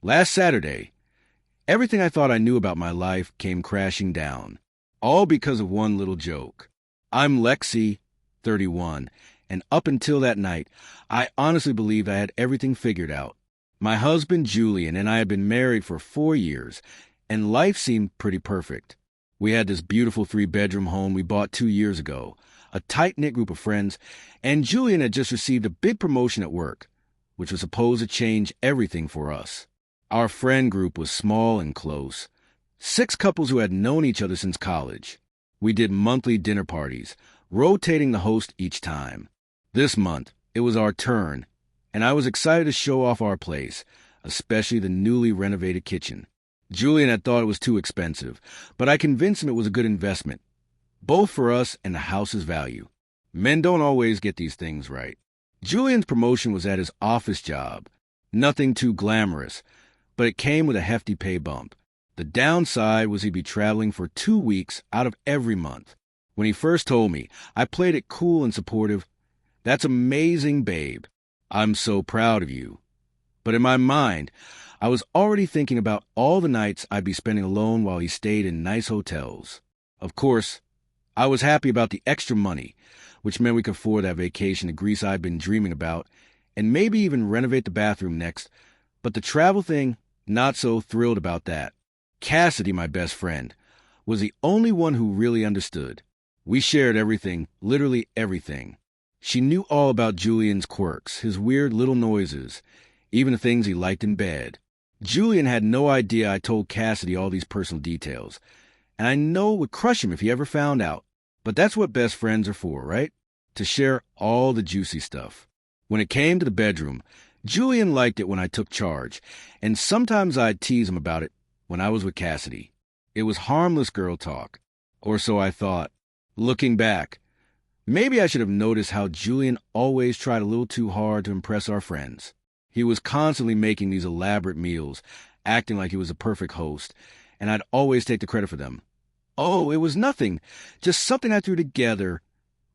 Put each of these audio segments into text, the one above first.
Last Saturday, everything I thought I knew about my life came crashing down, all because of one little joke. I'm Lexi, 31, and up until that night, I honestly believed I had everything figured out. My husband, Julian, and I had been married for 4 years, and life seemed pretty perfect. We had this beautiful 3-bedroom home we bought 2 years ago, a tight-knit group of friends, and Julian had just received a big promotion at work, which was supposed to change everything for us. Our friend group was small and close, 6 couples who had known each other since college. We did monthly dinner parties, rotating the host each time. This month, it was our turn, and I was excited to show off our place, especially the newly renovated kitchen. Julian had thought it was too expensive, but I convinced him it was a good investment, both for us and the house's value. Men don't always get these things right. Julian's promotion was at his office job. Nothing too glamorous, but it came with a hefty pay bump. The downside was he'd be traveling for 2 weeks out of every month. When he first told me, I played it cool and supportive. "That's amazing, babe. I'm so proud of you." But in my mind, I was already thinking about all the nights I'd be spending alone while he stayed in nice hotels. Of course, I was happy about the extra money, which meant we could afford that vacation to Greece I'd been dreaming about, and maybe even renovate the bathroom next. But the travel thing, not so thrilled about that. Cassidy, my best friend, was the only one who really understood. We shared everything, literally everything. She knew all about Julian's quirks, his weird little noises, even the things he liked in bed. Julian had no idea I told Cassidy all these personal details, and I know it would crush him if he ever found out. But that's what best friends are for, right? To share all the juicy stuff. When it came to the bedroom, Julian liked it when I took charge, and sometimes I'd tease him about it when I was with Cassidy. It was harmless girl talk, or so I thought. Looking back, maybe I should have noticed how Julian always tried a little too hard to impress our friends. He was constantly making these elaborate meals, acting like he was a perfect host, and I'd always take the credit for them. "Oh, it was nothing, just something I threw together."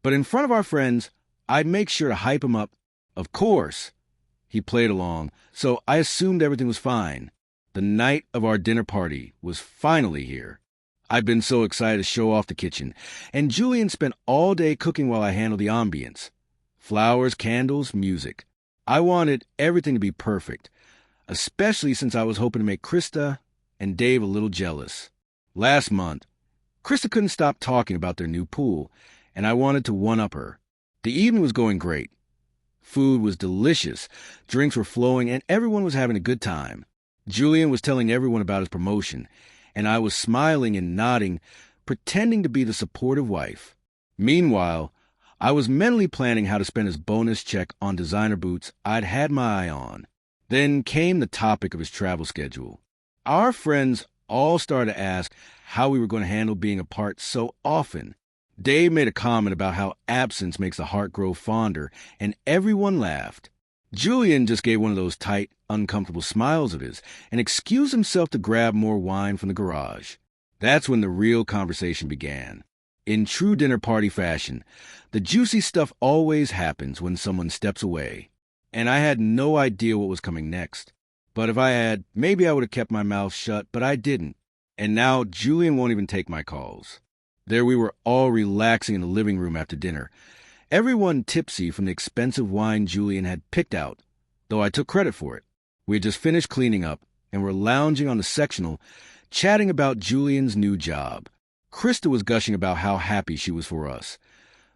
But in front of our friends, I'd make sure to hype him up. Of course. He played along, so I assumed everything was fine. The night of our dinner party was finally here. I'd been so excited to show off the kitchen, and Julian spent all day cooking while I handled the ambience. Flowers, candles, music. I wanted everything to be perfect, especially since I was hoping to make Krista and Dave a little jealous. Last month, Krista couldn't stop talking about their new pool, and I wanted to one-up her. The evening was going great. Food was delicious, drinks were flowing, and everyone was having a good time. Julian was telling everyone about his promotion, and I was smiling and nodding, pretending to be the supportive wife. Meanwhile, I was mentally planning how to spend his bonus check on designer boots I'd had my eye on. Then came the topic of his travel schedule. Our friends all started to ask how we were going to handle being apart so often. Dave made a comment about how absence makes the heart grow fonder, and everyone laughed. Julian just gave one of those tight, uncomfortable smiles of his and excused himself to grab more wine from the garage. That's when the real conversation began. In true dinner party fashion, the juicy stuff always happens when someone steps away, and I had no idea what was coming next. But if I had, maybe I would have kept my mouth shut, but I didn't. And now Julian won't even take my calls. There we were all relaxing in the living room after dinner, everyone tipsy from the expensive wine Julian had picked out, though I took credit for it. We had just finished cleaning up, and were lounging on the sectional, chatting about Julian's new job. Krista was gushing about how happy she was for us,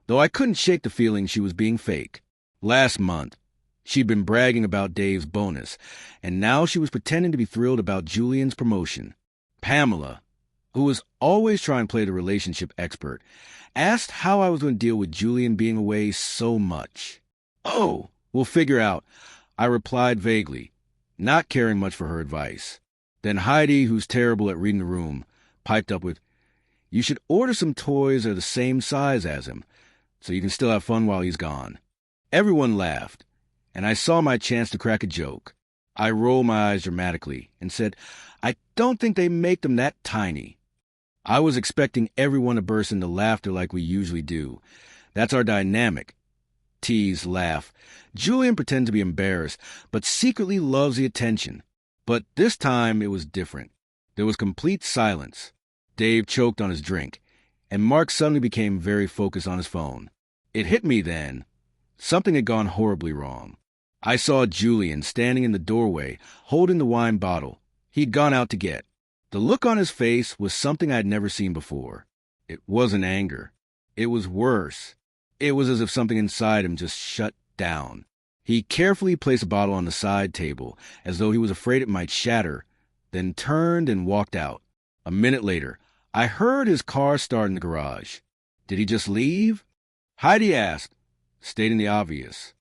though I couldn't shake the feeling she was being fake. Last month, she'd been bragging about Dave's bonus, and now she was pretending to be thrilled about Julian's promotion. Pamela, who was always trying to play the relationship expert, asked how I was going to deal with Julian being away so much. "Oh, we'll figure out," I replied vaguely, not caring much for her advice. Then Heidi, who's terrible at reading the room, piped up with, "You should order some toys that are the same size as him, so you can still have fun while he's gone." Everyone laughed, and I saw my chance to crack a joke. I rolled my eyes dramatically and said, "I don't think they make them that tiny." I was expecting everyone to burst into laughter like we usually do. That's our dynamic. Tease, laugh. Julian pretends to be embarrassed, but secretly loves the attention. But this time it was different. There was complete silence. Dave choked on his drink, and Mark suddenly became very focused on his phone. It hit me then. Something had gone horribly wrong. I saw Julian standing in the doorway, holding the wine bottle he'd gone out to get. The look on his face was something I'd never seen before. It wasn't anger. It was worse. It was as if something inside him just shut down. He carefully placed a bottle on the side table, as though he was afraid it might shatter, then turned and walked out. A minute later, I heard his car start in the garage. Did he just leave? Heidi asked, stating the obvious.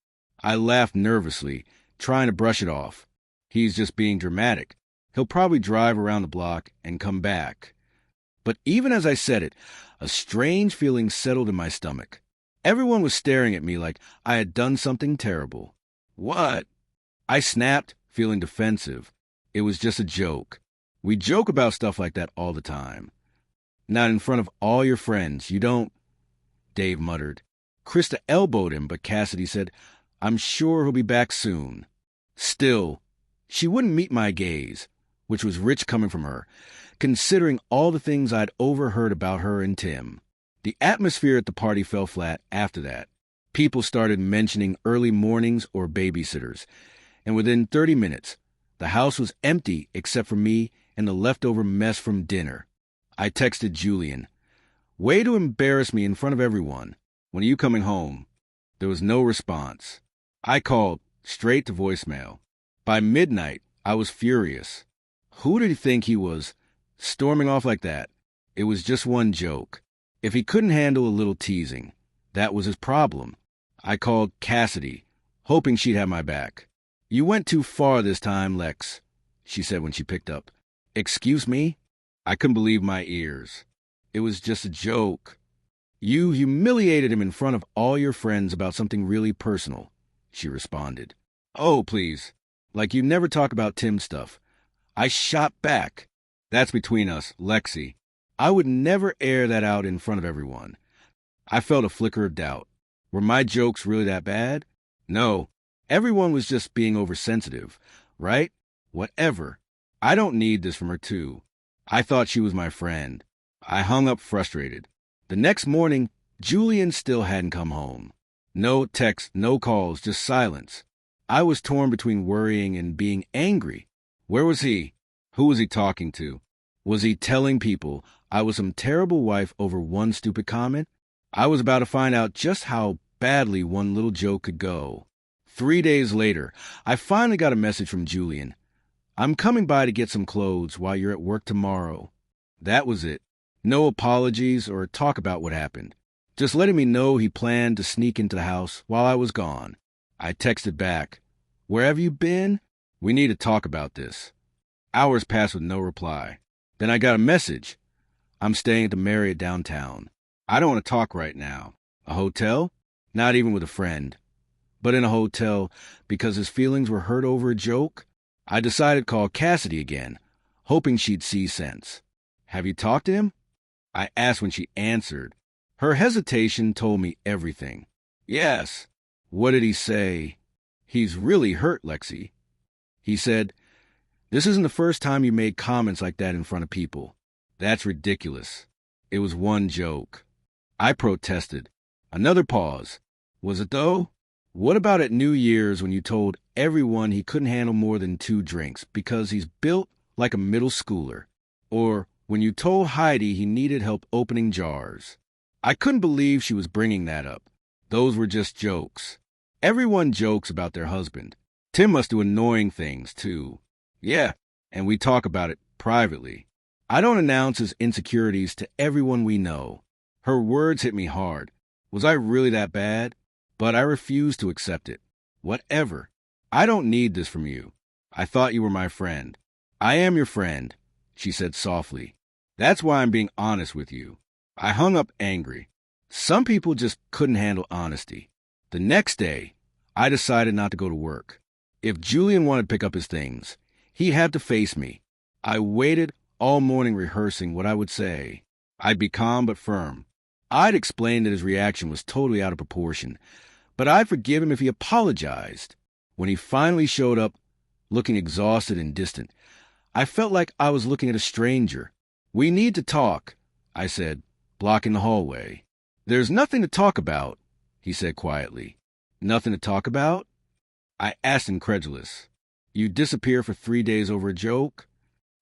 I laughed nervously, trying to brush it off. He's just being dramatic. He'll probably drive around the block and come back. But even as I said it, a strange feeling settled in my stomach. Everyone was staring at me like I had done something terrible. What? I snapped, feeling defensive. It was just a joke. We joke about stuff like that all the time. Not in front of all your friends, you don't, Dave muttered. Krista elbowed him, but Cassidy said, I'm sure he'll be back soon. Still, she wouldn't meet my gaze, which was rich coming from her, considering all the things I'd overheard about her and Tim. The atmosphere at the party fell flat after that. People started mentioning early mornings or babysitters, and within 30 minutes, the house was empty except for me and the leftover mess from dinner. I texted Julian, way to embarrass me in front of everyone. When are you coming home? There was no response. I called straight to voicemail. By midnight, I was furious. Who did he think he was, storming off like that? It was just one joke. If he couldn't handle a little teasing, that was his problem. I called Cassidy, hoping she'd have my back. You went too far this time, Lex, she said when she picked up. Excuse me? I couldn't believe my ears. It was just a joke. You humiliated him in front of all your friends about something really personal, she responded. Oh, please. Like you never talk about Tim stuff. I shot back. That's between us, Lexi. I would never air that out in front of everyone. I felt a flicker of doubt. Were my jokes really that bad? No. Everyone was just being oversensitive, right? Whatever. I don't need this from her, too. I thought she was my friend. I hung up frustrated. The next morning, Julian still hadn't come home. No texts, no calls, just silence. I was torn between worrying and being angry. Where was he? Who was he talking to? Was he telling people I was some terrible wife over one stupid comment? I was about to find out just how badly one little joke could go. 3 days later, I finally got a message from Julian. I'm coming by to get some clothes while you're at work tomorrow. That was it. No apologies or talk about what happened. Just letting me know he planned to sneak into the house while I was gone. I texted back, where have you been? We need to talk about this. Hours passed with no reply. Then I got a message. I'm staying at the Marriott downtown. I don't want to talk right now. A hotel? Not even with a friend. But in a hotel, because his feelings were hurt over a joke, I decided to call Cassidy again, hoping she'd see sense. Have you talked to him? I asked when she answered. Her hesitation told me everything. Yes. What did he say? He's really hurt, Lexi. He said, this isn't the first time you made comments like that in front of people. That's ridiculous. It was one joke. I protested. Another pause. Was it though? What about at New Year's when you told everyone he couldn't handle more than 2 drinks because he's built like a middle schooler? Or when you told Heidi he needed help opening jars? I couldn't believe she was bringing that up. Those were just jokes. Everyone jokes about their husband. Tim must do annoying things, too. Yeah, and we talk about it privately. I don't announce his insecurities to everyone we know. Her words hit me hard. Was I really that bad? But I refused to accept it. Whatever. I don't need this from you. I thought you were my friend. I am your friend, she said softly. That's why I'm being honest with you. I hung up angry. Some people just couldn't handle honesty. The next day, I decided not to go to work. If Julian wanted to pick up his things, he'd have to face me. I waited all morning rehearsing what I would say. I'd be calm but firm. I'd explain that his reaction was totally out of proportion, but I'd forgive him if he apologized. When he finally showed up, looking exhausted and distant, I felt like I was looking at a stranger. "We need to talk," I said, blocking the hallway. "There's nothing to talk about," he said quietly. "Nothing to talk about?" I asked, incredulous. "You disappear for 3 days over a joke?"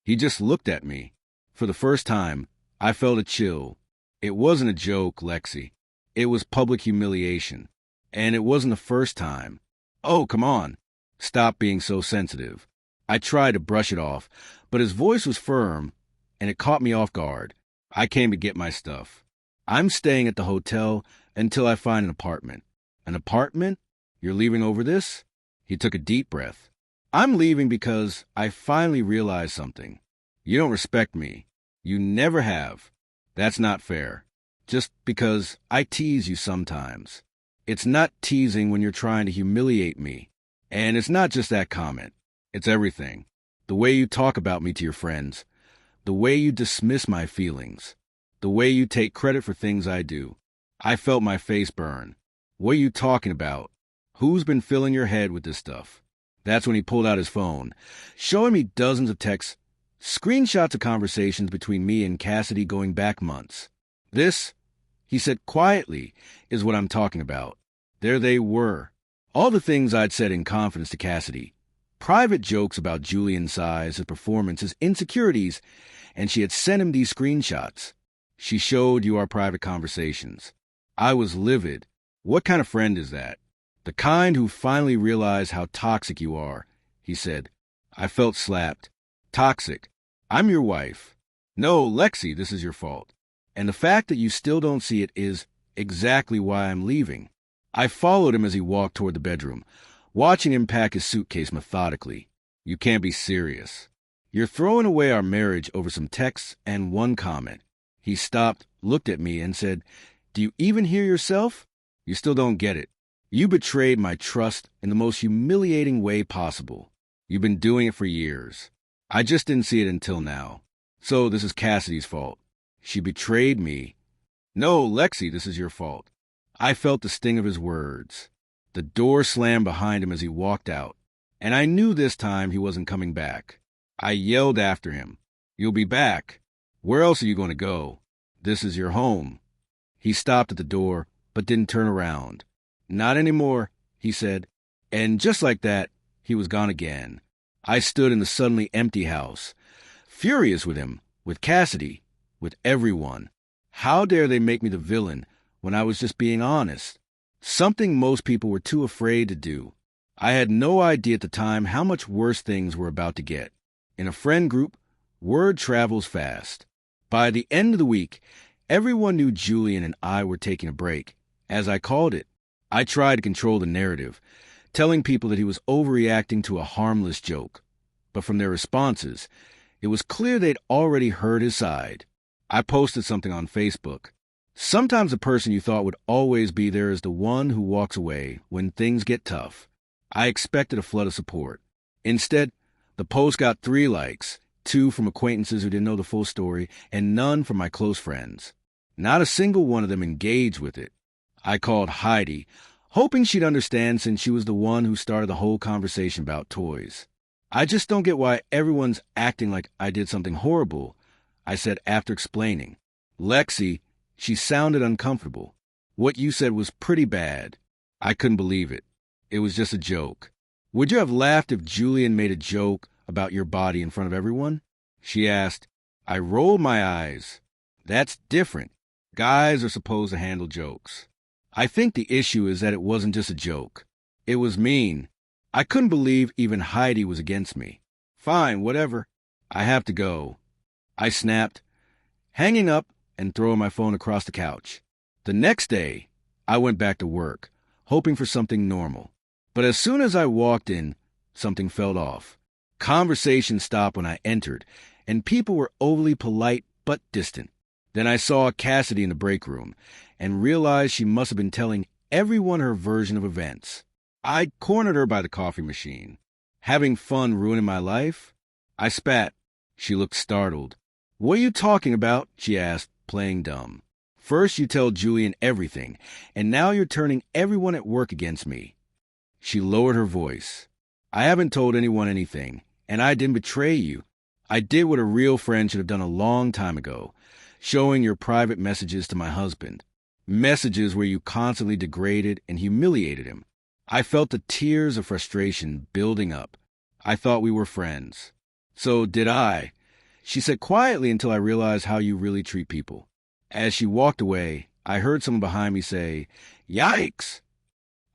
He just looked at me. For the first time, I felt a chill. It wasn't a joke, Lexi. It was public humiliation. And it wasn't the first time. "Oh, come on. Stop being so sensitive." I tried to brush it off, but his voice was firm, and it caught me off guard. "I came to get my stuff. I'm staying at the hotel until I find an apartment." "An apartment? You're leaving over this?" He took a deep breath. "I'm leaving because I finally realized something. You don't respect me. You never have. That's not fair. Just because I tease you sometimes. It's not teasing when you're trying to humiliate me. And it's not just that comment. It's everything. The way you talk about me to your friends. The way you dismiss my feelings. The way you take credit for things I do." I felt my face burn. "What are you talking about? Who's been filling your head with this stuff?" That's when he pulled out his phone, showing me dozens of texts, screenshots of conversations between me and Cassidy going back months. "This," he said quietly, "is what I'm talking about." There they were. All the things I'd said in confidence to Cassidy. Private jokes about Julian's size, his performance, his insecurities, and she had sent him these screenshots. "She showed you our private conversations." I was livid. "What kind of friend is that?" "The kind who finally realize how toxic you are," he said. I felt slapped. "Toxic. I'm your wife." "No, Lexi, this is your fault. And the fact that you still don't see it is exactly why I'm leaving." I followed him as he walked toward the bedroom, watching him pack his suitcase methodically. "You can't be serious. You're throwing away our marriage over some texts and one comment." He stopped, looked at me, and said, "Do you even hear yourself? You still don't get it. You betrayed my trust in the most humiliating way possible. You've been doing it for years. I just didn't see it until now. So this is Cassidy's fault. She betrayed me." "No, Lexi, this is your fault." I felt the sting of his words. The door slammed behind him as he walked out, and I knew this time he wasn't coming back. I yelled after him, "You'll be back. Where else are you going to go? This is your home." He stopped at the door, but didn't turn around. "Not anymore," he said. And just like that, he was gone again. I stood in the suddenly empty house, furious with him, with Cassidy, with everyone. How dare they make me the villain when I was just being honest? Something most people were too afraid to do. I had no idea at the time how much worse things were about to get. In a friend group, word travels fast. By the end of the week, everyone knew Julian and I were taking a break, as I called it. I tried to control the narrative, telling people that he was overreacting to a harmless joke. But from their responses, it was clear they'd already heard his side. I posted something on Facebook. Sometimes the person you thought would always be there is the one who walks away when things get tough. I expected a flood of support. Instead, the post got 3 likes, 2 from acquaintances who didn't know the full story, and none from my close friends. Not a single one of them engaged with it. I called Heidi, hoping she'd understand since she was the one who started the whole conversation about toys. "I just don't get why everyone's acting like I did something horrible," I said after explaining. "Lexi," she sounded uncomfortable. "What you said was pretty bad." I couldn't believe it. It was just a joke. "Would you have laughed if Julian made a joke about your body in front of everyone?" she asked. I rolled my eyes. "That's different. Guys are supposed to handle jokes." I think the issue is that it wasn't just a joke. It was mean. I couldn't believe even Heidi was against me. "Fine, whatever. I have to go," I snapped, hanging up and throwing my phone across the couch. The next day, I went back to work, hoping for something normal. But as soon as I walked in, something felt off. Conversation stopped when I entered, and people were overly polite but distant. Then I saw Cassidy in the break room and realized she must have been telling everyone her version of events. I cornered her by the coffee machine. "Having fun ruining my life?" I spat. She looked startled. "What are you talking about?" she asked, playing dumb. "First you tell Julian everything, and now you're turning everyone at work against me." She lowered her voice. "I haven't told anyone anything, and I didn't betray you. I did what a real friend should have done a long time ago, showing your private messages to my husband. Messages where you constantly degraded and humiliated him. I felt the tears of frustration building up. I thought we were friends. So did I. She said quietly until I realized how you really treat people. As she walked away, I heard someone behind me say, "Yikes!"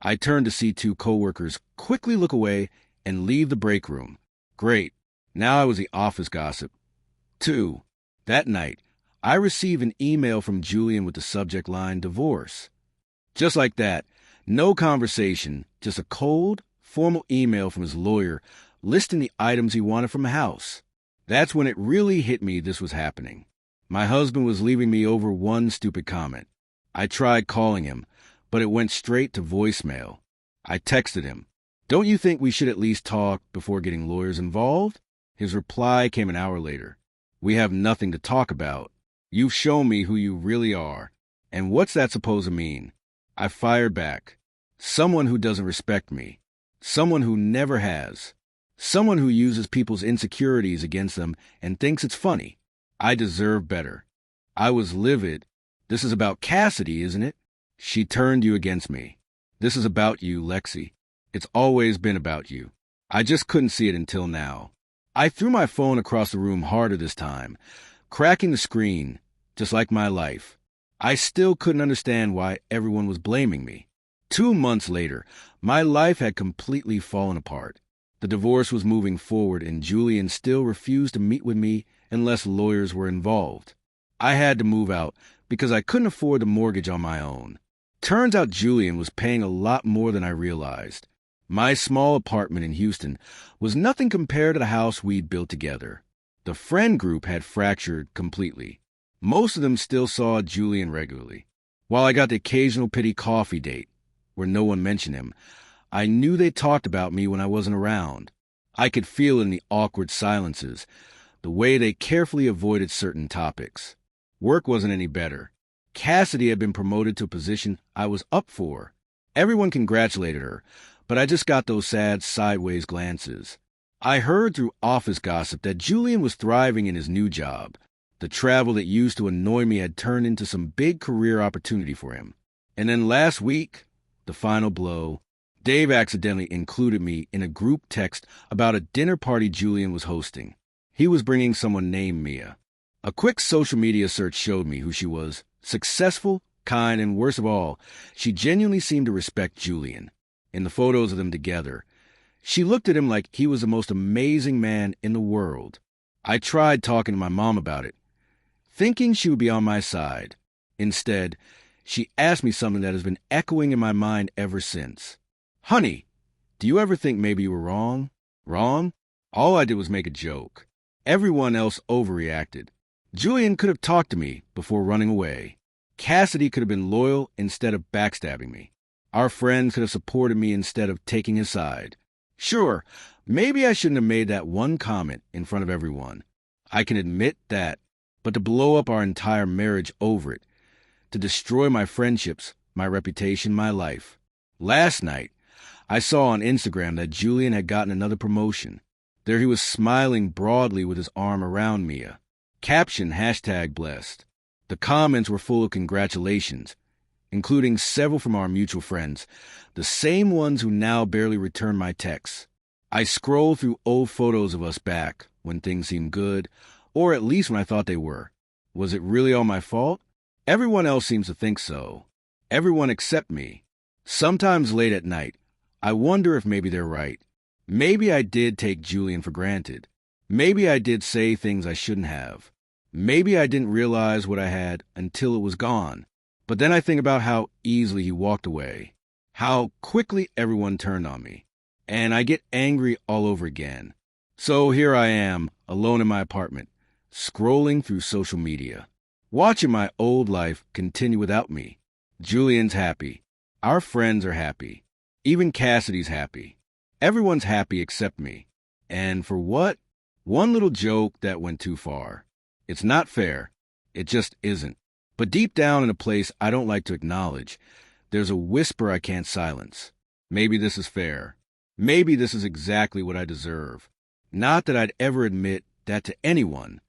I turned to see two coworkers quickly look away and leave the break room. Great. Now I was the office gossip. 2. That night, I received an email from Julian with the subject line, "Divorce." Just like that, no conversation, just a cold, formal email from his lawyer listing the items he wanted from the house. That's when it really hit me this was happening. My husband was leaving me over one stupid comment. I tried calling him, but it went straight to voicemail. I texted him, "Don't you think we should at least talk before getting lawyers involved?" His reply came an hour later. "We have nothing to talk about. You've shown me who you really are. And what's that supposed to mean?" I fired back. "Someone who doesn't respect me. Someone who never has. Someone who uses people's insecurities against them and thinks it's funny. I deserve better." I was livid. "This is about Cassidy, isn't it?" "She turned you against me. This is about you, Lexi. It's always been about you. I just couldn't see it until now." I threw my phone across the room harder this time, cracking the screen, just like my life. I still couldn't understand why everyone was blaming me. 2 months later, my life had completely fallen apart. The divorce was moving forward, and Julian still refused to meet with me unless lawyers were involved. I had to move out because I couldn't afford the mortgage on my own. Turns out Julian was paying a lot more than I realized. My small apartment in Houston was nothing compared to the house we'd built together. The friend group had fractured completely. Most of them still saw Julian regularly. While I got the occasional pity coffee date, where no one mentioned him, I knew they talked about me when I wasn't around. I could feel in the awkward silences, the way they carefully avoided certain topics. Work wasn't any better. Cassidy had been promoted to a position I was up for. Everyone congratulated her, but I just got those sad sideways glances. I heard through office gossip that Julian was thriving in his new job. The travel that used to annoy me had turned into some big career opportunity for him. And then last week, the final blow, Dave accidentally included me in a group text about a dinner party Julian was hosting. He was bringing someone named Mia. A quick social media search showed me who she was. Successful, kind, and worst of all, she genuinely seemed to respect Julian. In the photos of them together, she looked at him like he was the most amazing man in the world. I tried talking to my mom about it, thinking she would be on my side. Instead, she asked me something that has been echoing in my mind ever since. "Honey, do you ever think maybe you were wrong?" Wrong? All I did was make a joke. Everyone else overreacted. Julian could have talked to me before running away. Cassidy could have been loyal instead of backstabbing me. Our friends could have supported me instead of taking his side. Sure, maybe I shouldn't have made that one comment in front of everyone. I can admit that. But to blow up our entire marriage over it, to destroy my friendships, my reputation, my life. Last night, I saw on Instagram that Julian had gotten another promotion. There he was smiling broadly with his arm around Mia. Caption #blessed. The comments were full of congratulations, including several from our mutual friends, the same ones who now barely return my texts. I scrolled through old photos of us back when things seemed good, or at least when I thought they were. Was it really all my fault? Everyone else seems to think so. Everyone except me. Sometimes late at night, I wonder if maybe they're right. Maybe I did take Julian for granted. Maybe I did say things I shouldn't have. Maybe I didn't realize what I had until it was gone. But then I think about how easily he walked away, how quickly everyone turned on me, and I get angry all over again. So here I am, alone in my apartment, scrolling through social media, watching my old life continue without me. Julian's happy. Our friends are happy. Even Cassidy's happy. Everyone's happy except me. And for what? One little joke that went too far. It's not fair. It just isn't. But deep down in a place I don't like to acknowledge, there's a whisper I can't silence. Maybe this is fair. Maybe this is exactly what I deserve. Not that I'd ever admit that to anyone